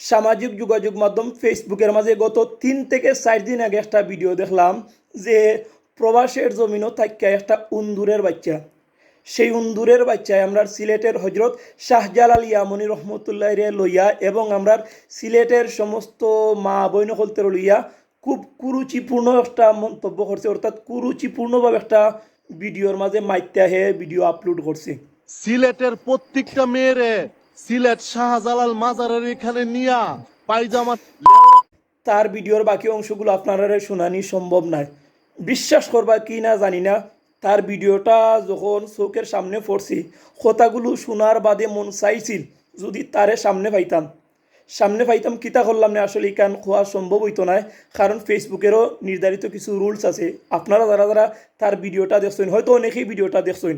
সামাজিক যোগাযোগ মাধ্যম ফেসবুকের মাঝে গত 3 থেকে 4 দিন আগে একটা ভিডিও দেখলাম যে প্রবাসের জমিনও থাইকা একটা উন্দুরের বাচ্চা, সেই উন্দুরের বাচ্চায় আমরা সিলেটের হজরত শাহজালাল ইয়ামনি রহমতুল্লাহ রে লইয়া এবং আমরা সিলেটের সমস্ত মা বইন হলতে লইয়া খুব কুরুচিপূর্ণ একটা মন্তব্য করছে, অর্থাৎ কুরুচিপূর্ণভাবে একটা ভিডিওর মাঝে মাইত্যা হে ভিডিও আপলোড করছে। সিলেটের প্রত্যেকটা মেয়েরে সিলেট শাহজালাল মাজারের এখানে নিয়া পায়জামা তার ভিডিওর বাকি অংশগুলো আপনারা শোনানি সম্ভব নয়। বিশ্বাস করবা কি না জানি না, তার ভিডিওটা যখন চোখের সামনে পড়ছি কথাগুলো শোনার বাদে মন চাইছিল যদি তারে সামনে পাইতাম কিতা করলাম না, আসলে কান খোয়া সম্ভব হইতো না, কারণ ফেসবুকেরও নির্ধারিত কিছু রুলস আছে। আপনারা যারা যারা তার ভিডিওটা দেখছেন, হয়তো অনেকেই ভিডিওটা দেখছেন,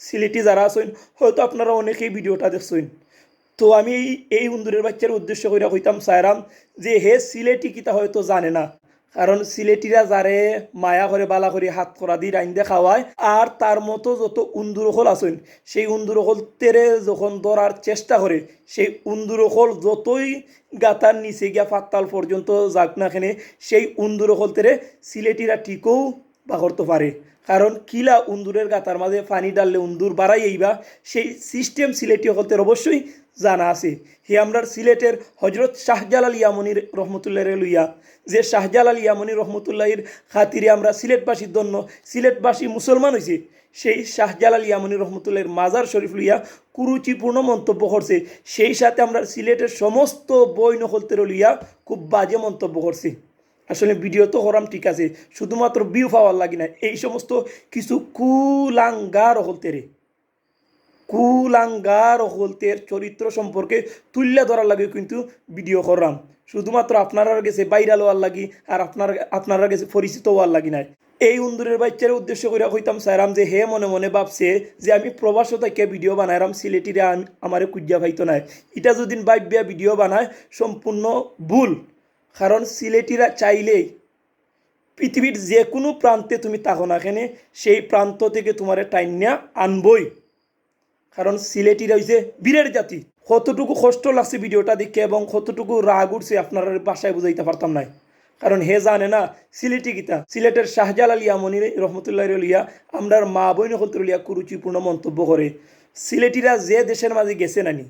সিলেটি যারা আছেন হয়তো আপনারা অনেকেই ভিডিওটা দেখছেন। তো আমি এই উন্দুরের বাচ্চার উদ্দেশ্য করে কইতাম চাইরাম যে হে সিলেটি কিতা হয়তো জানে না, কারণ সিলেটিরা যারে মায়া করে বালা করে হাত করা দিয়ে রাইন্দে খাওয়ায়, আর তার মতো যত উন্দুরখল আছেন সেই উন্দুরখল তেরে যখন ধরার চেষ্টা করে সেই উন্দুরখল যতই গাতার নিচে গিয়া ফাত্তাল পর্যন্ত যাক না খেনে সেই উন্দুরখল তেরে সিলেটিরা ঠিকও বা করতে পারে। কারণ কিলা উন্দুরের গাতার মাঝে পানি ডাললে উন্দুর বাড়াই এইবা সেই সিস্টেম সিলেটি হলতে অবশ্যই জানা আছে। হে আমরা সিলেটের হজরত শাহজালাল ইয়ামনির রহমতুল্লাহ লইয়া যে শাহজালাল ইয়ামনি রহমতুল্লাহির খাতিরে আমরা সিলেটবাসীর জন্য সিলেটবাসী মুসলমান হয়েছে, সেই শাহজালাল ইয়ামনি রহমতুল্লাহির মাজার শরীফ লইয়া কুরুচিপূর্ণ মন্তব্য করছে, সেই সাথে আমরা সিলেটের সমস্ত বই নকলতে লইয়া খুব বাজে মন্তব্য করছি। আসলে ভিডিও তো করাম ঠিক আছে, শুধুমাত্র ভিউ পাওয়ার লাগি না, এই সমস্ত কিছু কুলাঙ্গার হলতের চরিত্র সম্পর্কে তুল্যা ধরার লাগে কিন্তু ভিডিও করলাম, শুধুমাত্র আপনারা গেছে ভাইরাল হওয়ার লাগি আর আপনারা গেছে পরিচিত হওয়ার লাগি নাই। এই উন্দুরের বাচ্চার উদ্দেশ্য করে কইতাম চাইরাম যে হে মনে মনে ভাবছে যে আমি প্রবাস থেকে ভিডিও বানাইরাম, সিলেটিরা আমারে কুজ্জা পাইতো নাই, এটা যদি ভাইবিয়া ভিডিও বানায় সম্পূর্ণ ভুল। কারণ সিলেটিরা চাইলেই পৃথিবীর যে কোনো প্রান্তে তুমি থাকো না কেনে সেই প্রান্ত থেকে তোমার টাইনিয়া আনবই, কারণ সিলেটিরা হইছে বীরের জাতি। কতটুকু কষ্ট লাগছে ভিডিওটা দেখে এবং কতটুকু রাগ উঠছে আপনার বাসায় বুঝাইতে পারতাম না, কারণ হে জানে না সিলেটি গীতা সিলেটের শাহজালাল ইয়ামনি রহমতুল্লাহ লিয়া আমরার মা বইন হলতে লিয়া কুরুচিপূর্ণ মন্তব্য করে। সিলেটিরা যে দেশের মাঝে গেছে নানি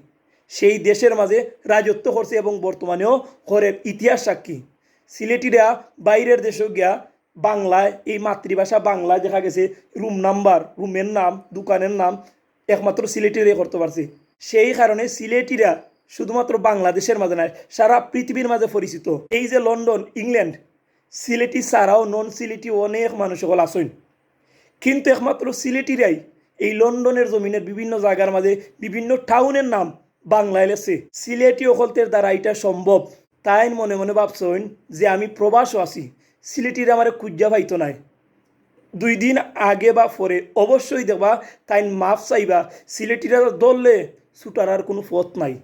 সেই দেশের মাঝে রাজত্ব করছে এবং বর্তমানেও করে, ইতিহাস সাক্ষী। সিলেটিরা বাইরের দেশেও গিয়া বাংলায়, এই মাতৃভাষা বাংলায় দেখা গেছে রুম নাম্বার, রুমের নাম, দোকানের নাম একমাত্র সিলেটিরাই করতে পারছে। সেই কারণে সিলেটিরা শুধুমাত্র বাংলাদেশের মাঝে নয় সারা পৃথিবীর মাঝে পরিচিত। এই যে লন্ডন, ইংল্যান্ড, সিলেটি ছাড়াও নন সিলেটি অনেক মানুষ সকল আসেন, কিন্তু একমাত্র সিলেটিরাই এই লন্ডনের জমিনের বিভিন্ন জায়গার মাঝে বিভিন্ন টাউনের নাম বাংলায় লেছে। সিলেটি অকলতের দ্বারা এটা সম্ভব। তাই মনে মনে ভাবছেন যে আমি প্রবাসও আছি, সিলেটিরা আমার কুজ্জা পাইতো নাই। 2 দিন আগে বা পরে অবশ্যই দেখবা তাই মাফ চাইবা, সিলেটিরা ধরলে ছুটার আর কোনো পথ নাই।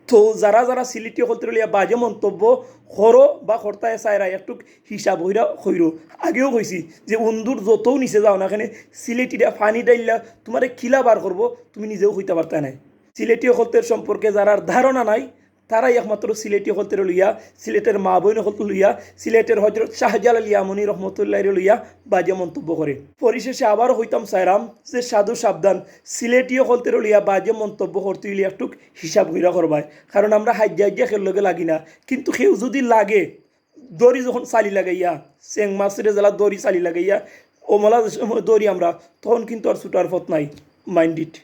তো যারা যারা সিলেটি হলতে লিয়া বাজে মন্তব্য করো বা কর্তায় চাইরা একটু হিসাব হইরা হইরো। আগেও কইছি যে উন্দুর যতও নিচে যাও না এখানে সিলেটিরা ফানি ডাইলা তোমারে খিলা বার করবো, তুমি নিজেও হইতে পারতে নাই। সিলেটি হলতের সম্পর্কে যারা ধারণা নাই তারাই একমাত্র সিলেটি হলতে লইয়া, সিলেটের মা বইন হলতে লইয়া, সিলেটের হজরত শাহজালাল ইয়ামনি রহমতুল্লাহ লইয়া বাজে মন্তব্য করে। পরিশেষে আবারও হইতাম চাইরাম যে সাধু সাবধান, সিলেটিও হলতে লইয়া বাজে মন্তব্য করতে হইলে একটু হিসাব হইরা করবায়, কারণ আমরা হাজ্যা খের লগে লাগি না, কিন্তু কেউ যদি লাগে দড়ি যখন চালি লাগাইয়া চেং মাছের জেলা দড়ি চালি লাগাইয়া ওমলা দড়ি আমরা তখন কিন্তু আর ছুটার পথ নাই। Mind it.